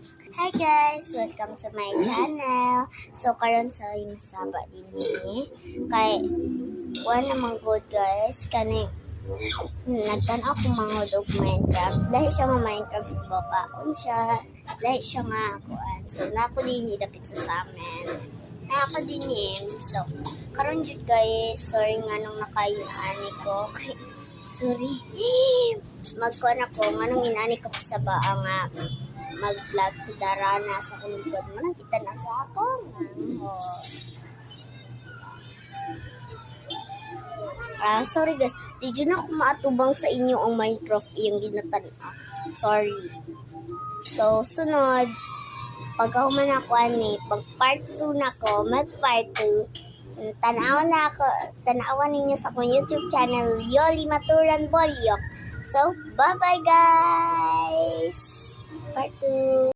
Hi guys! Welcome to my channel. So, karon sa yung saba din kay wala namang good guys. Kani nagtan ako mga og Minecraft. Dahil siya mga Minecraft babaon siya. Dahil siya nga kuan. So, nako din dapit sa amin. Nako din So, karon jud guys. Sorry nga nung nakayon ani ko. Sorry. Magkuan ako nga nung inani ko sa baa nga mag-vlog to darana sa kulugod mo nang kita na sa ako. Sorry guys, did you na ako maatubang sa inyo ang Minecraft yung ginatan. Sorry. So, sunod, pagkahuman ako pag part 2 na ko, mag part 2, tanawan ninyo sa akong YouTube channel, Yoli Maturan Bolyok. So, bye-bye guys! Part 2.